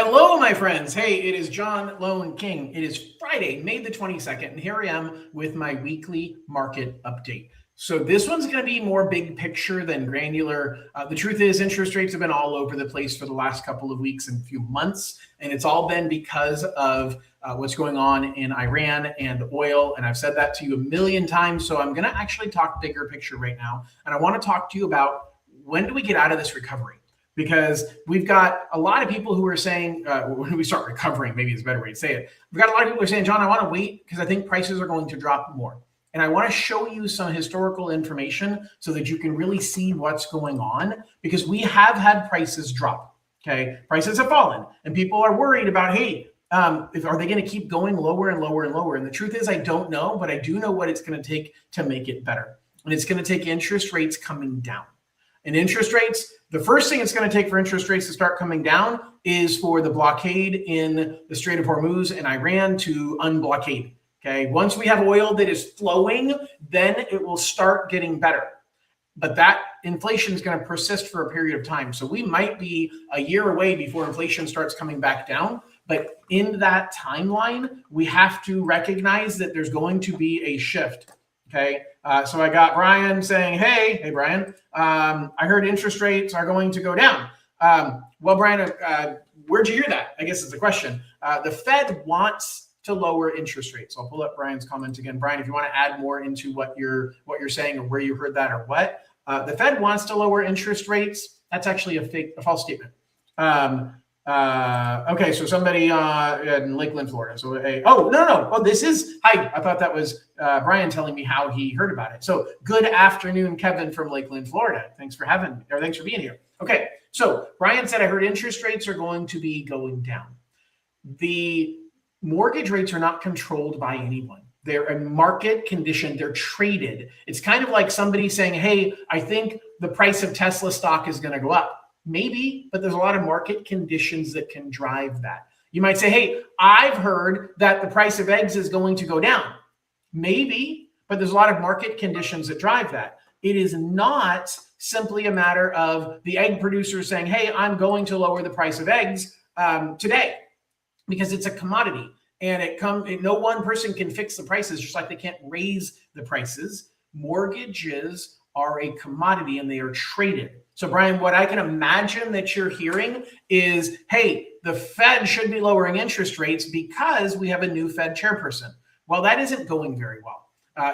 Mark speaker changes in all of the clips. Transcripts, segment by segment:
Speaker 1: Hello, my friends. Hey, it is John Lone King. It is Friday, May the 22nd, and here I am with my weekly market update. So this one's going to be more big picture than granular. The truth is interest rates have been all over the place for the last couple of weeks and few months, and it's all been because of what's going on in Iran and oil. And I've said that to you a million times, so I'm going to actually talk bigger picture right now. And I want to talk to you about when do we get out of this recovery? Because we've got a lot of people who are saying, when we start recovering, maybe it's a better way to say it. We've got a lot of people who are saying, John, I want to wait because I think prices are going to drop more. And I want to show you some historical information so that you can really see what's going on, because we have had prices drop. Okay, prices have fallen and people are worried about, hey, are they going to keep going lower and lower and lower? And the truth is, I don't know, but I do know what it's going to take to make it better. And it's going to take interest rates coming down. And interest rates, the first thing it's going to take for interest rates to start coming down is for the blockade in the Strait of Hormuz and Iran to unblockade. Okay, once we have oil that is flowing, then it will start getting better. But that inflation is going to persist for a period of time. So we might be a year away before inflation starts coming back down. But in that timeline, we have to recognize that there's going to be a shift. Okay, so I got Brian saying, hey, Brian, I heard interest rates are going to go down. Well, Brian, where'd you hear that? I guess is the question. The Fed wants to lower interest rates. I'll pull up Brian's comment again. Brian, if you want to add more into what you're saying or where you heard that or what, the Fed wants to lower interest rates. That's actually a false statement. Okay, so somebody in Lakeland, Florida. So, no. Oh, this is, hi. I thought that was Brian telling me how he heard about it. So good afternoon, Kevin from Lakeland, Florida. Thanks for being here. Okay, so Brian said, I heard interest rates are going to be going down. The mortgage rates are not controlled by anyone. They're a market condition. They're traded. It's kind of like somebody saying, hey, I think the price of Tesla stock is going to go up. Maybe, but there's a lot of market conditions that can drive that. You might say, hey, I've heard that the price of eggs is going to go down. Maybe, but there's a lot of market conditions that drive that. It is not simply a matter of the egg producers saying, hey, I'm going to lower the price of eggs today, because it's a commodity and no one person can fix the prices, just like they can't raise the prices. Mortgages are a commodity and they are traded. So Brian, what I can imagine that you're hearing is, hey, the Fed should be lowering interest rates because we have a new Fed chairperson. Well, that isn't going very well.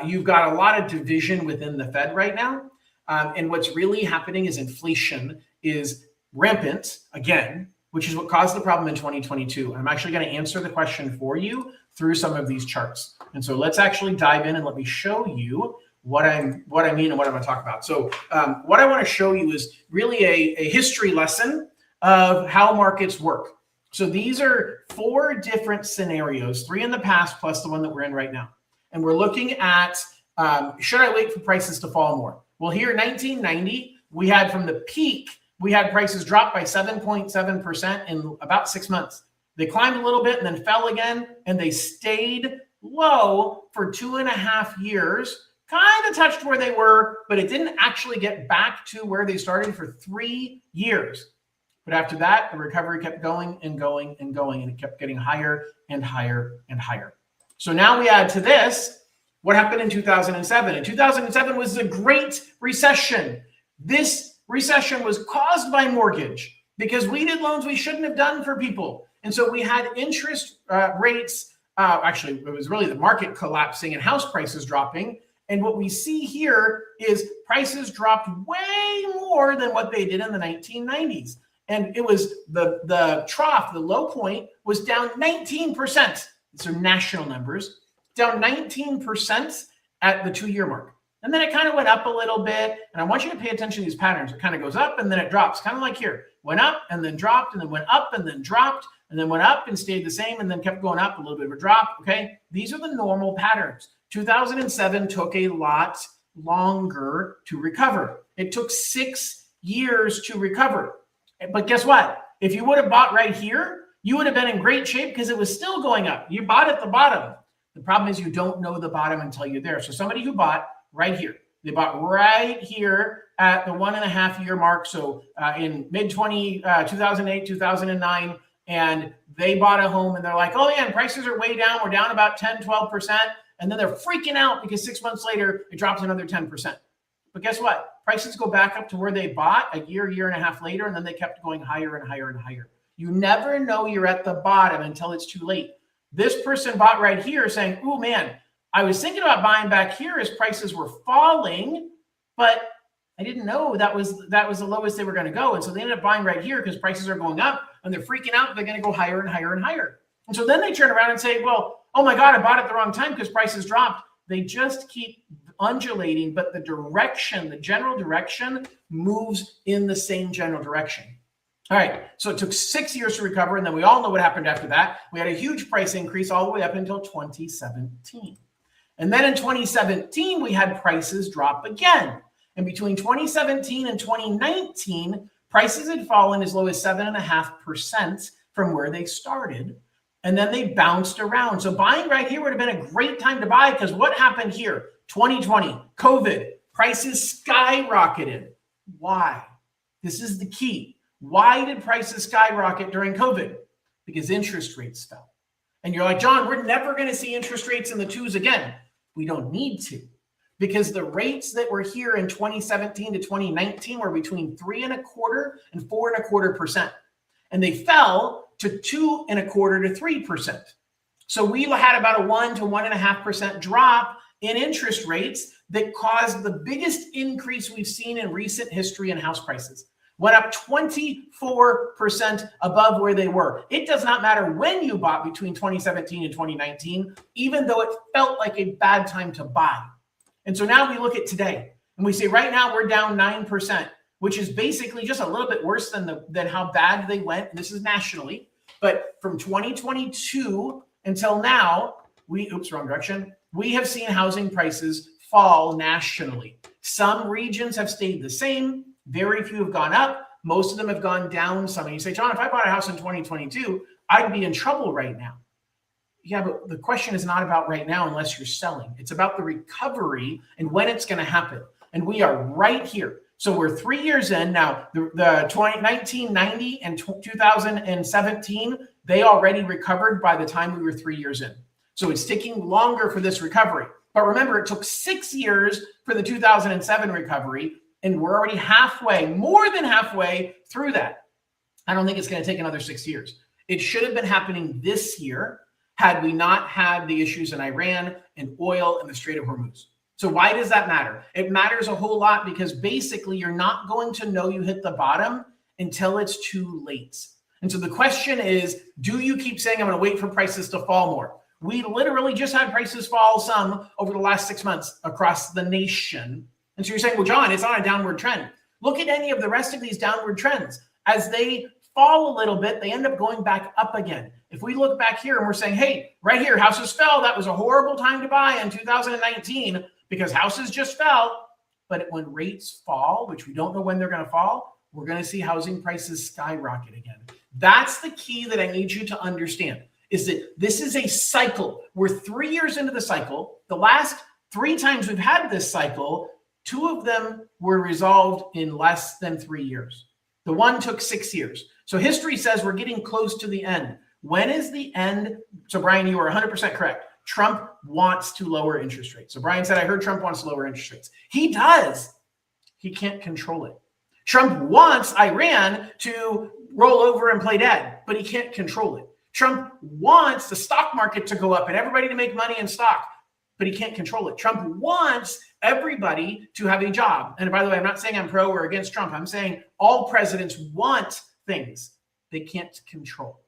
Speaker 1: You've got a lot of division within the Fed right now. And what's really happening is inflation is rampant again, which is what caused the problem in 2022. I'm actually going to answer the question for you through some of these charts. And so let's actually dive in and let me show you what I mean and what I'm going to talk about. So what I want to show you is really a history lesson of how markets work. So these are 4 different scenarios, 3 in the past plus the one that we're in right now. And we're looking at, should I wait for prices to fall more? Well, here in 1990, we had from the peak, we had prices drop by 7.7% in about 6 months. They climbed a little bit and then fell again, and they stayed low for 2.5 years. Kind of touched where they were, but it didn't actually get back to where they started for 3 years. But after that, the recovery kept going and going and going, and it kept getting higher and higher and higher. So now we add to this what happened in 2007. And 2007 was the Great Recession. This recession was caused by mortgage because we did loans we shouldn't have done for people. And so we had interest rates, actually, it was really the market collapsing and house prices dropping. And what we see here is prices dropped way more than what they did in the 1990s. And it was the trough, the low point was down 19%. These are national numbers, down 19% at the 2-year mark. And then it kind of went up a little bit. And I want you to pay attention to these patterns. It kind of goes up and then it drops, kind of like here. Went up and then dropped and then went up and then dropped and then went up and stayed the same and then kept going up, a little bit of a drop. Okay, these are the normal patterns. 2007 took a lot longer to recover. It took 6 years to recover. But guess what? If you would have bought right here, you would have been in great shape because it was still going up. You bought at the bottom. The problem is you don't know the bottom until you're there. So somebody who bought right here, they bought right here at the 1.5 year mark. So in 2008, 2009, and they bought a home and they're like, oh yeah, prices are way down. We're down about 10, 12%. And then they're freaking out because 6 months later, it drops another 10%. But guess what? Prices go back up to where they bought a year, year and a half later, and then they kept going higher and higher and higher. You never know you're at the bottom until it's too late. This person bought right here saying, oh man, I was thinking about buying back here as prices were falling, but I didn't know that was the lowest they were going to go. And so they ended up buying right here because prices are going up and they're freaking out. They're going to go higher and higher and higher. And so then they turn around and say, well, oh my God, I bought it at the wrong time because prices dropped. They just keep undulating, but the direction, the general direction moves in the same general direction. All right, so it took 6 years to recover, and then we all know what happened after that. We had a huge price increase all the way up until 2017. And then in 2017, we had prices drop again. And between 2017 and 2019, prices had fallen as low as 7.5% from where they started. And then they bounced around. So buying right here would have been a great time to buy, because what happened here? 2020, COVID, prices skyrocketed. Why? This is the key. Why did prices skyrocket during COVID? Because interest rates fell. And you're like, John, we're never going to see interest rates in the twos again. We don't need to, because the rates that were here in 2017 to 2019 were between 3.25% and 4.25%. And they fell to 2.25% to 3%. So we had about a 1 to 1.5% drop in interest rates that caused the biggest increase we've seen in recent history in house prices. Went up 24% above where they were. It does not matter when you bought between 2017 and 2019, even though it felt like a bad time to buy. And so now we look at today and we say right now we're down 9%, which is basically just a little bit worse than how bad they went. This is nationally, but from 2022 until now, wrong direction. We have seen housing prices fall nationally. Some regions have stayed the same. Very few have gone up. Most of them have gone down some. And you say, John, if I bought a house in 2022, I'd be in trouble right now. Yeah, but the question is not about right now unless you're selling. It's about the recovery and when it's going to happen. And we are right here. So we're 3 years in now. The 1990 and 2017, they already recovered by the time we were 3 years in. So it's taking longer for this recovery. But remember, it took 6 years for the 2007 recovery. And we're already more than halfway through that. I don't think it's going to take another 6 years. It should have been happening this year had we not had the issues in Iran and oil and the Strait of Hormuz. So why does that matter? It matters a whole lot because basically you're not going to know you hit the bottom until it's too late. And so the question is, do you keep saying, I'm going to wait for prices to fall more? We literally just had prices fall some over the last 6 months across the nation. And so you're saying, well, John, it's on a downward trend. Look at any of the rest of these downward trends. As they fall a little bit, they end up going back up again. If we look back here and we're saying, hey, right here, houses fell. That was a horrible time to buy in 2019 because houses just fell. But when rates fall, which we don't know when they're going to fall, we're going to see housing prices skyrocket again. That's the key that I need you to understand, is that this is a cycle. We're 3 years into the cycle. The last 3 times we've had this cycle, 2 of them were resolved in less than 3 years. The one took 6 years. So history says we're getting close to the end. When is the end? So Brian, you are 100% correct. Trump wants to lower interest rates. So Brian said, I heard Trump wants to lower interest rates. He does. He can't control it. Trump wants Iran to roll over and play dead, but he can't control it. Trump wants the stock market to go up and everybody to make money in stock, but he can't control it. Trump wants everybody to have a job. And by the way, I'm not saying I'm pro or against Trump. I'm saying all presidents want things they can't control.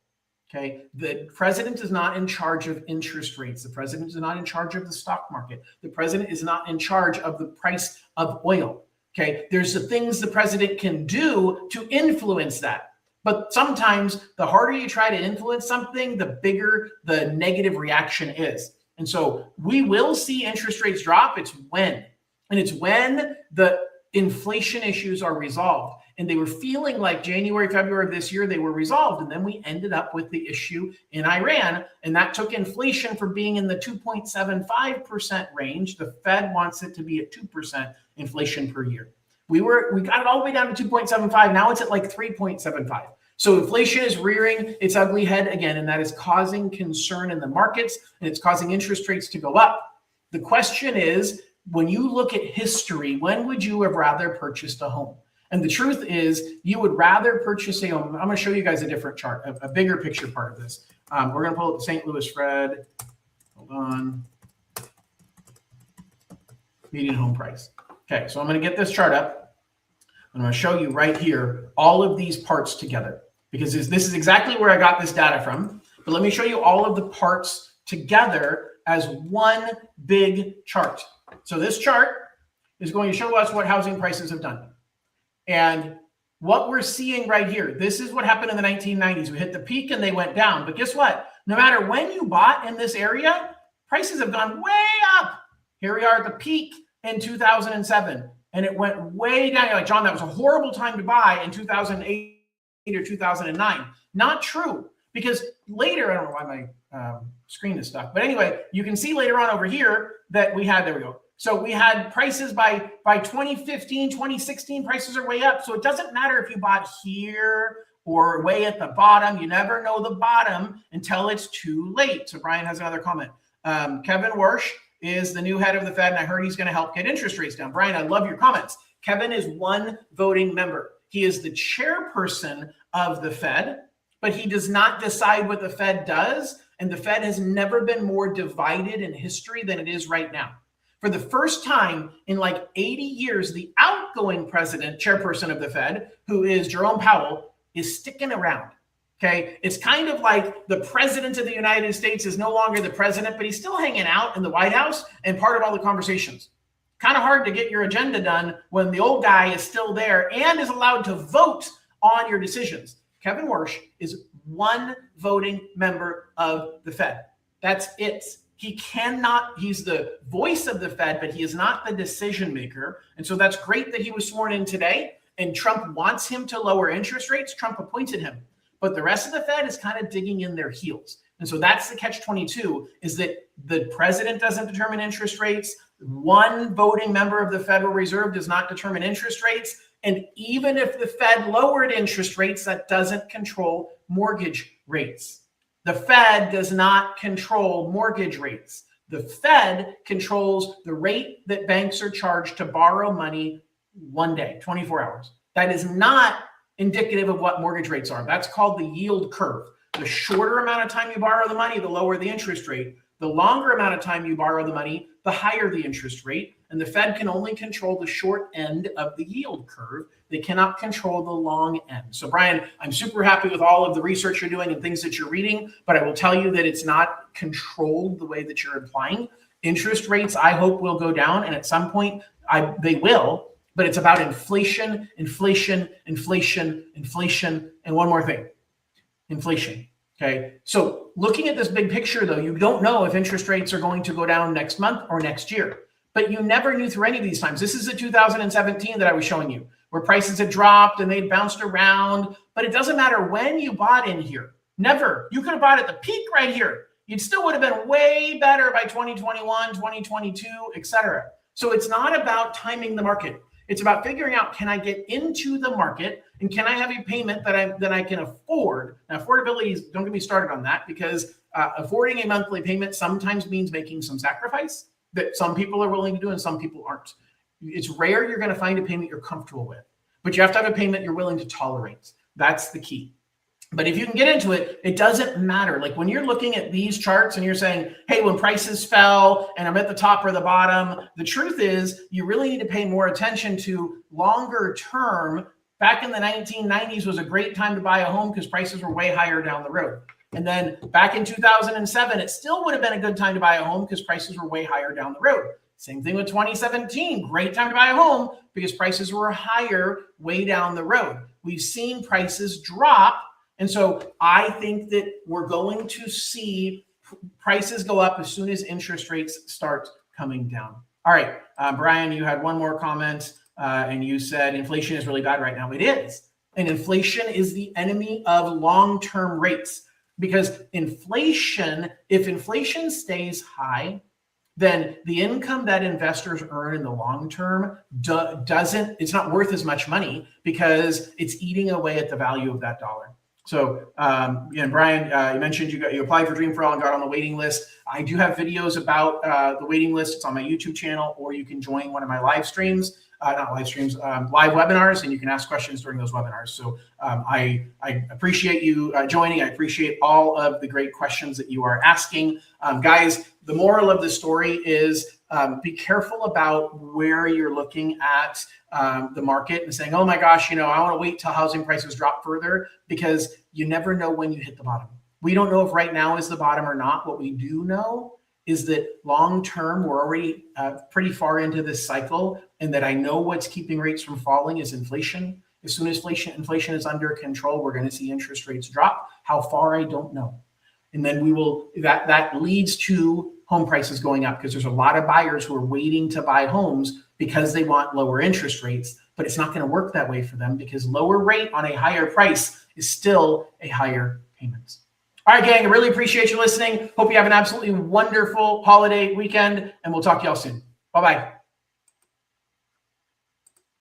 Speaker 1: Okay. The president is not in charge of interest rates. The president is not in charge of the stock market. The president is not in charge of the price of oil. Okay. There's the things the president can do to influence that. But sometimes the harder you try to influence something, the bigger the negative reaction is. And so we will see interest rates drop. It's when. And it's when the inflation issues are resolved. And they were feeling like January, February of this year, they were resolved. And then we ended up with the issue in Iran. And that took inflation from being in the 2.75% range. The Fed wants it to be at 2% inflation per year. We got it all the way down to 2.75. Now it's at like 3.75. So inflation is rearing its ugly head again, and that is causing concern in the markets, and it's causing interest rates to go up. The question is, when you look at history, when would you have rather purchased a home? And the truth is, you would rather purchase a home. I'm going to show you guys a different chart, a bigger picture part of this. We're going to pull up the St. Louis Fed. Hold on. Median home price. Okay, so I'm going to get this chart up. I'm going to show you right here all of these parts together, because this is exactly where I got this data from. But let me show you all of the parts together as one big chart. So this chart is going to show us what housing prices have done. And what we're seeing right here, this is what happened in the 1990s. We hit the peak and they went down. But guess what? No matter when you bought in this area, prices have gone way up. Here we are at the peak in 2007. And it went way down. You're like, John, that was a horrible time to buy in 2008 or 2009. Not true. Because later, I don't know why my screen is stuck. But anyway, you can see later on over here that we had, there we go. So we had prices by 2015, 2016, prices are way up. So it doesn't matter if you bought here or way at the bottom. You never know the bottom until it's too late. So Brian has another comment. Kevin Warsh is the new head of the Fed, and I heard he's going to help get interest rates down. Brian, I love your comments. Kevin is one voting member. He is the chairperson of the Fed, but he does not decide what the Fed does. And the Fed has never been more divided in history than it is right now. For the first time in like 80 years, the outgoing president, chairperson of the Fed, who is Jerome Powell, is sticking around. Okay, it's kind of like the president of the United States is no longer the president, but he's still hanging out in the White House and part of all the conversations. Kind of hard to get your agenda done when the old guy is still there and is allowed to vote on your decisions. Kevin Warsh is one voting member of the Fed. That's it. He cannot, he's the voice of the Fed, but he is not the decision maker. And so that's great that he was sworn in today, and Trump wants him to lower interest rates. Trump appointed him. But the rest of the Fed is kind of digging in their heels. And so that's the catch-22, is that the president doesn't determine interest rates. One voting member of the Federal Reserve does not determine interest rates. And even if the Fed lowered interest rates, that doesn't control mortgage rates. The Fed does not control mortgage rates. The Fed controls the rate that banks are charged to borrow money one day, 24 hours. That is not indicative of what mortgage rates are. That's called the yield curve. The shorter amount of time you borrow the money, the lower the interest rate. The longer amount of time you borrow the money, the higher the interest rate. And the Fed can only control the short end of the yield curve. They cannot control the long end. So Brian, I'm super happy with all of the research you're doing and things that you're reading, but I will tell you that it's not controlled the way that you're implying. Interest rates, I hope, will go down, and at some point they will. But it's about inflation, inflation, inflation, inflation, and one more thing, inflation, okay? So looking at this big picture, though, you don't know if interest rates are going to go down next month or next year. But you never knew through any of these times. This is the 2017 that I was showing you, where prices had dropped and they'd bounced around. But it doesn't matter when you bought in here. Never. You could have bought at the peak right here. You still would have been way better by 2021, 2022, etc. So it's not about timing the market. It's about figuring out, can I get into the market, and can I have a payment that I can afford? Now, affordability is, don't get me started on that, because affording a monthly payment sometimes means making some sacrifice that some people are willing to do and some people aren't. It's rare you're going to find a payment you're comfortable with, but you have to have a payment you're willing to tolerate. That's the key. But if you can get into it, it doesn't matter. Like when you're looking at these charts and you're saying, hey, when prices fell and I'm at the top or the bottom, the truth is you really need to pay more attention to longer term. Back in the 1990s was a great time to buy a home because prices were way higher down the road. And then back in 2007, it still would have been a good time to buy a home because prices were way higher down the road. Same thing with 2017, great time to buy a home because prices were higher way down the road. We've seen prices drop. And so I think that we're going to see prices go up as soon as interest rates start coming down. All right, Brian, you had one more comment and you said inflation is really bad right now. It is. And inflation is the enemy of long-term rates, because inflation, if inflation stays high, then the income that investors earn in the long term it's not worth as much money because it's eating away at the value of that dollar. So, and Brian, you mentioned you applied for Dream for All and got on the waiting list. I do have videos about the waiting list. It's on my YouTube channel, or you can join one of my live streams, not live streams, live webinars, and you can ask questions during those webinars. So I appreciate you joining. I appreciate all of the great questions that you are asking. Guys, the moral of the story is be careful about where you're looking at the market and saying, oh my gosh, I want to wait till housing prices drop further, because you never know when you hit the bottom. We don't know if right now is the bottom or not. What we do know is that long term, we're already pretty far into this cycle, and that I know what's keeping rates from falling is inflation. As soon as inflation is under control, we're going to see interest rates drop. How far, I don't know. And then that leads to home prices going up, because there's a lot of buyers who are waiting to buy homes because they want lower interest rates, but it's not going to work that way for them, because lower rate on a higher price is still a higher payment. All right, gang, I really appreciate you listening. Hope you have an absolutely wonderful holiday weekend, and we'll talk to y'all soon. Bye-bye.